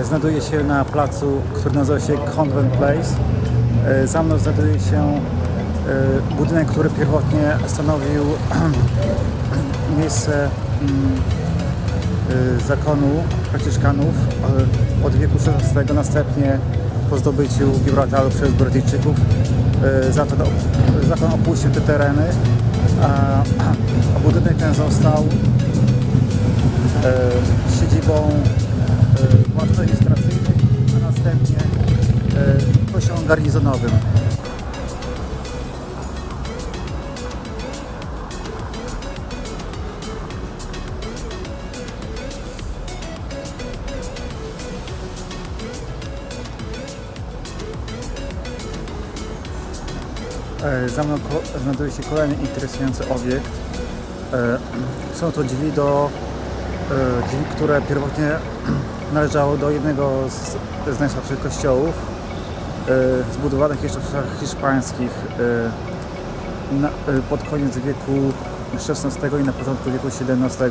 Znajduje się na placu, który nazywa się Convent Place. Za mną znajduje się budynek, który pierwotnie stanowił miejsce zakonu Franciszkanów od wieku XVI. Następnie po zdobyciu Gibraltaru przez Brytyjczyków zakon opuścił te tereny, a budynek ten został siedzibą władz administracyjnych, a następnie kościołem garnizonowym. Za mną znajduje się kolejny interesujący obiekt. Są to drzwi, które pierwotnie należało do jednego z najstarszych kościołów, zbudowanych jeszcze w czasach hiszpańskich pod koniec wieku XVI i na początku wieku XVII.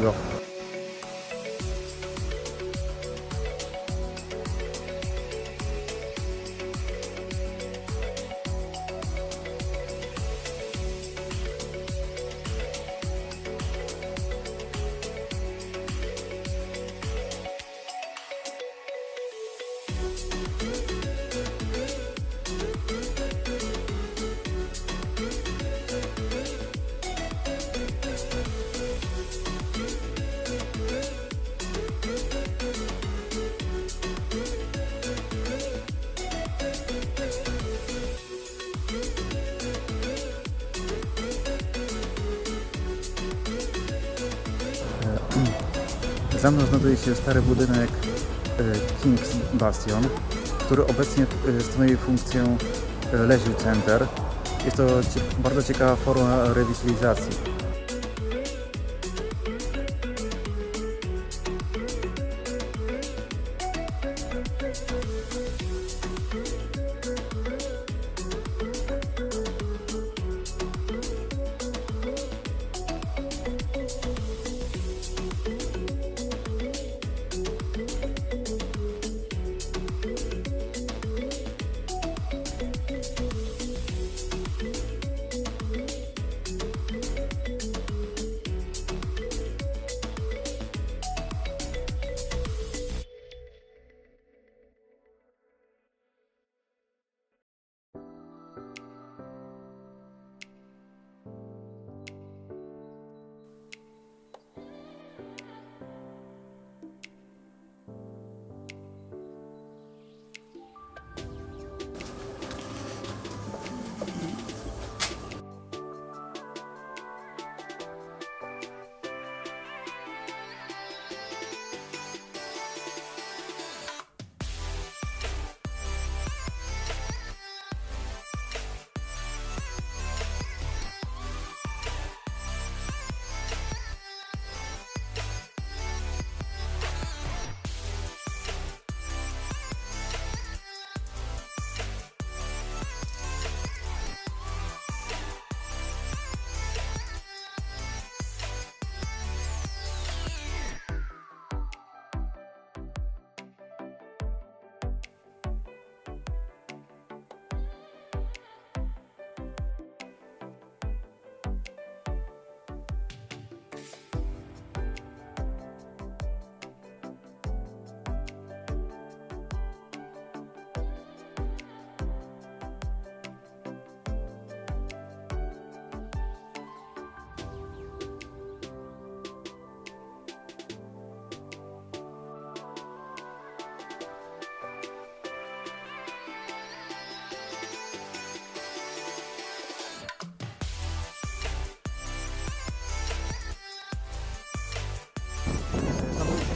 Za mną znajduje się stary budynek King's Bastion, który obecnie stanowi funkcję Leisure Center. Jest to bardzo ciekawa forma rewitalizacji.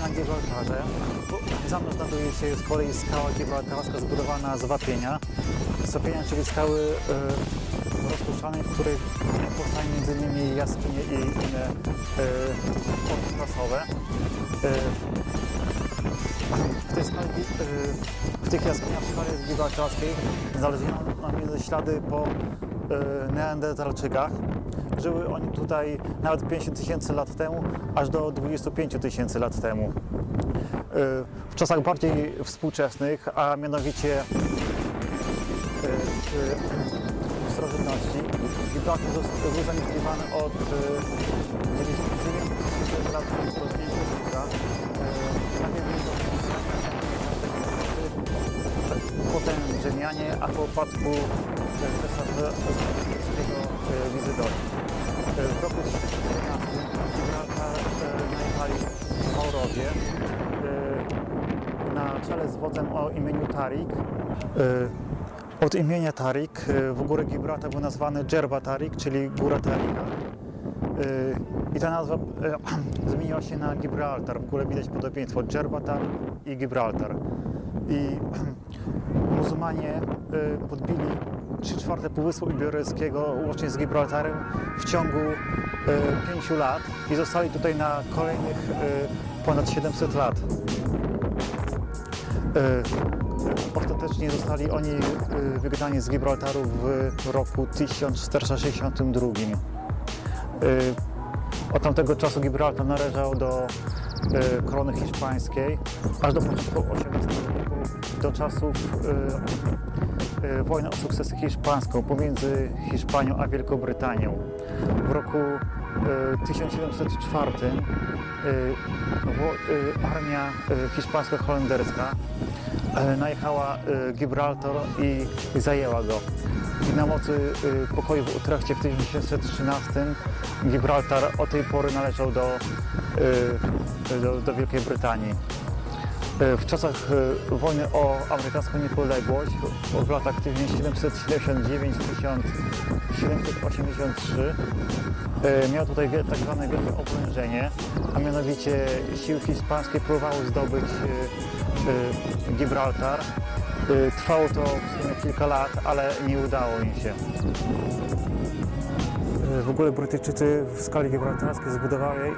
Na Gibraltarze. Za mną znajduje się z kolei skała gibraltarska zbudowana z wapienia. Z wapienia, czyli skały rozpuszczalnej, w których powstają m.in. jaskinie i inne formy prasowe. W tych jaskiniach w skale gibraltarskiej znaleziono ślady po neandertalczykach. Żyły oni tutaj nawet 50 000 lat temu, aż do 25 000 lat temu. w czasach bardziej współczesnych, a mianowicie w starożytności. Gibraltar był zamieszkiwany od 99 lat do Jezusa. Potem Rzymianie, a po upadku cesarza Wizygoci. W roku 1014 Gibraltar najechali Maurowie na czele z wodzem o imieniu Tarik. Od imienia Tarik w górę Gibraltar był nazwany Dżerba Tarik, czyli Góra Tarika. I ta nazwa zmieniła się na Gibraltar. W ogóle widać podobieństwo Dżerba Tarik i Gibraltar. I muzułmanie podbili 3/4 Półwyspu Iberyjskiego łącznie z Gibraltarem w ciągu 5 lat i zostali tutaj na kolejnych ponad 700 lat. Ostatecznie zostali oni wygnani z Gibraltaru w roku 1462. Od tamtego czasu Gibraltar należał do korony hiszpańskiej, aż do początku XVIII wieku, do czasów wojny o sukcesję hiszpańską pomiędzy Hiszpanią a Wielkobrytanią. W roku 1704 armia hiszpańsko-holenderska najechała Gibraltar i zajęła go. I na mocy pokoju w Utrechcie w 1713 Gibraltar od tej pory należał do Wielkiej Brytanii. W czasach wojny o amerykańską niepodległość w latach 1779-1783 miał tutaj tak zwane wielkie oblężenie, a mianowicie siły hiszpańskie próbowały zdobyć Gibraltar. Trwało to w sumie kilka lat, ale nie udało im się. W ogóle Brytyjczycy w skali gibraltarskiej zbudowali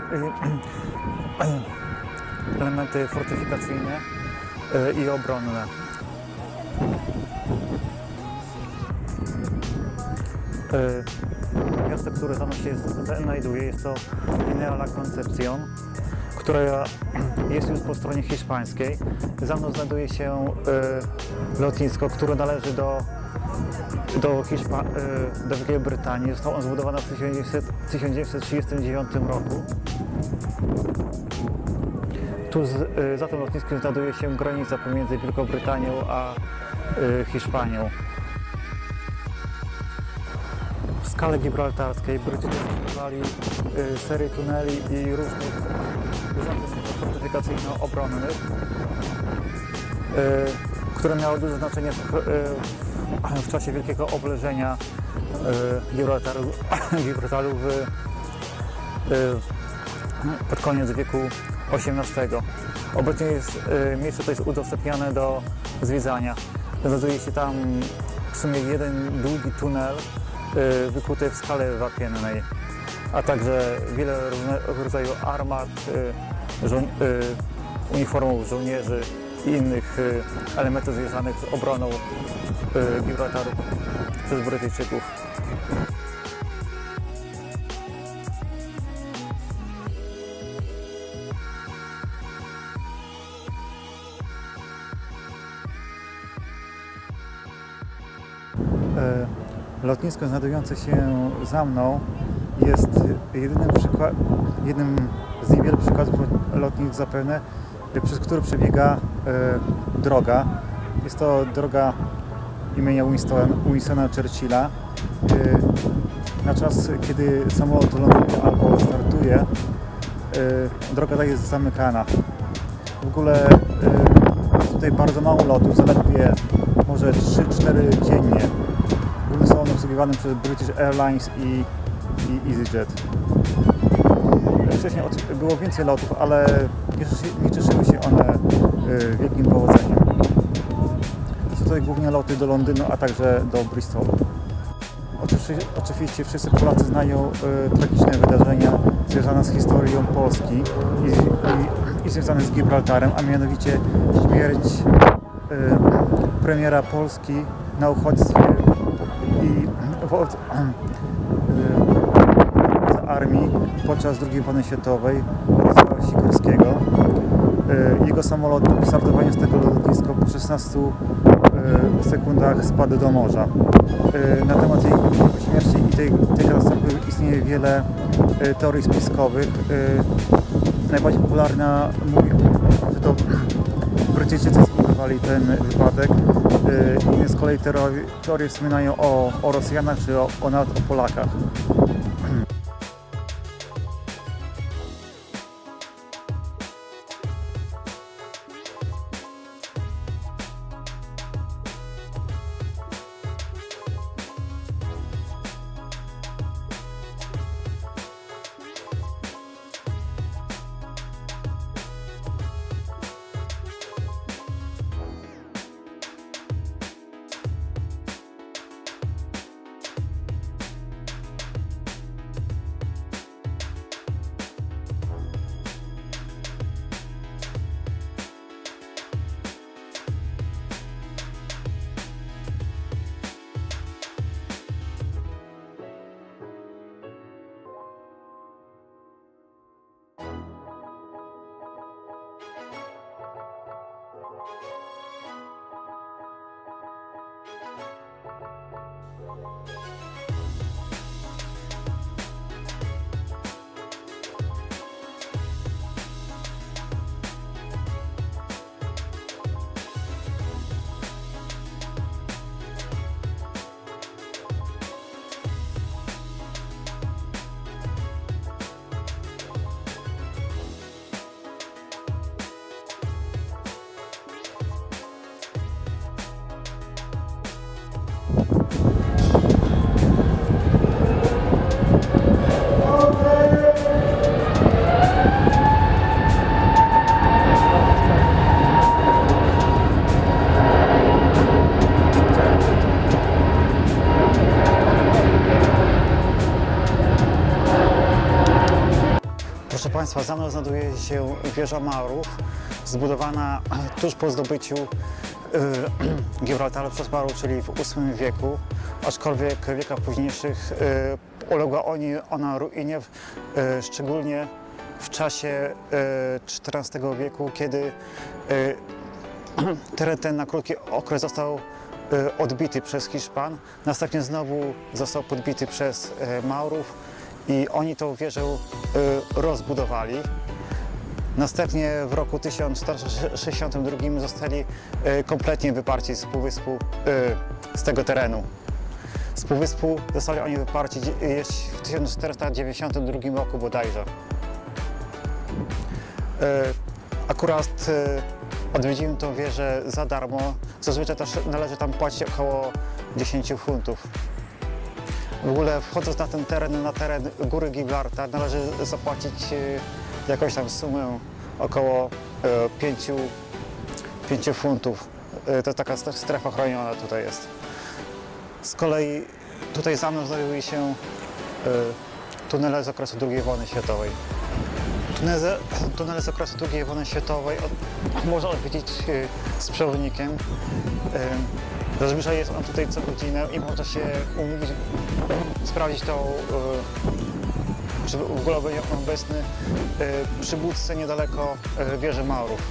elementy fortyfikacyjne i obronne. Miasto, które tam się znajduje, jest to Guinea La Concepción, która jest już po stronie hiszpańskiej. Za mną znajduje się lotnisko, które należy do Wielkiej Brytanii. Zostało ono zbudowane w 1939 roku. Tu za tym lotniskiem znajduje się granica pomiędzy Wielką Brytanią a Hiszpanią. W skale gibraltarskiej Brytyjczycy zbudowali serię tuneli i różnych urządzeń fortyfikacyjno-obronnych, które miały duże znaczenie w czasie wielkiego oblężenia Gibraltaru pod koniec wieku XVIII. Obecnie miejsce to jest udostępniane do zwiedzania. Znajduje się tam w sumie jeden długi tunel wykuty w skale wapiennej, a także wiele różnego rodzaju armat, uniformów żołnierzy i innych elementów związanych z obroną Gibraltaru przez Brytyjczyków. Lotnisko znajdujące się za mną jest jednym z niewielu przykładów lotnisk zapewne, przez który przebiega droga. Jest to droga imienia Winstona Churchilla. Na czas, kiedy samolot ląduje albo startuje, droga ta jest zamykana. W ogóle jest tutaj bardzo mało lotów, zaledwie może 3-4 dziennie. Głównie są one obsługiwane przez British Airlines i EasyJet. Wcześniej było więcej lotów, ale nie cieszyły się one wielkim powodzeniem. Są tutaj głównie loty do Londynu, a także do Bristolu. Oczywiście wszyscy Polacy znają tragiczne wydarzenia związane z historią Polski i związane z Gibraltarem, a mianowicie śmierć premiera Polski na uchodźstwie i wodza armii podczas II wojny światowej, Władysława Sikorskiego. Jego samolot po startowaniu z tego lotniska po 16 sekundach spadł do morza. Na temat jego śmierci i tej katastrofy istnieje wiele teorii spiskowych. Najbardziej popularna mówi, że to Brytyjczycy spowodowali ten wypadek. Inne z kolei teorie wspominają o Rosjanach czy nawet o Polakach. Proszę Państwa, za mną znajduje się wieża Maurów, zbudowana tuż po zdobyciu Gibraltaru przez Maurów, czyli w VIII wieku, aczkolwiek w wiekach późniejszych uległa ona ruinie, szczególnie w czasie XIV wieku, kiedy teren ten na krótki okres został odbity przez Hiszpan, następnie znowu został podbity przez Maurów i oni tą wieżę rozbudowali. Następnie w roku 1462 zostali kompletnie wyparci z półwyspu, z tego terenu. Z półwyspu zostali oni wyparci w 1492 roku bodajże. Akurat odwiedziłem tą wieżę za darmo. Zazwyczaj też należy tam płacić około 10 funtów. W ogóle wchodząc na ten teren, na teren góry Gibraltar, należy zapłacić jakąś tam sumę około 5 funtów. To taka strefa chroniona tutaj jest. Z kolei tutaj za mną znajdują się tunele z okresu II wojny światowej. Tunele z okresu II wojny światowej można odwiedzić z przewodnikiem. Zazwyczaj jest on tutaj co godzinę i można się umówić, sprawdzić to, czy w ogóle będzie on obecny przy budce niedaleko wieży Maurów.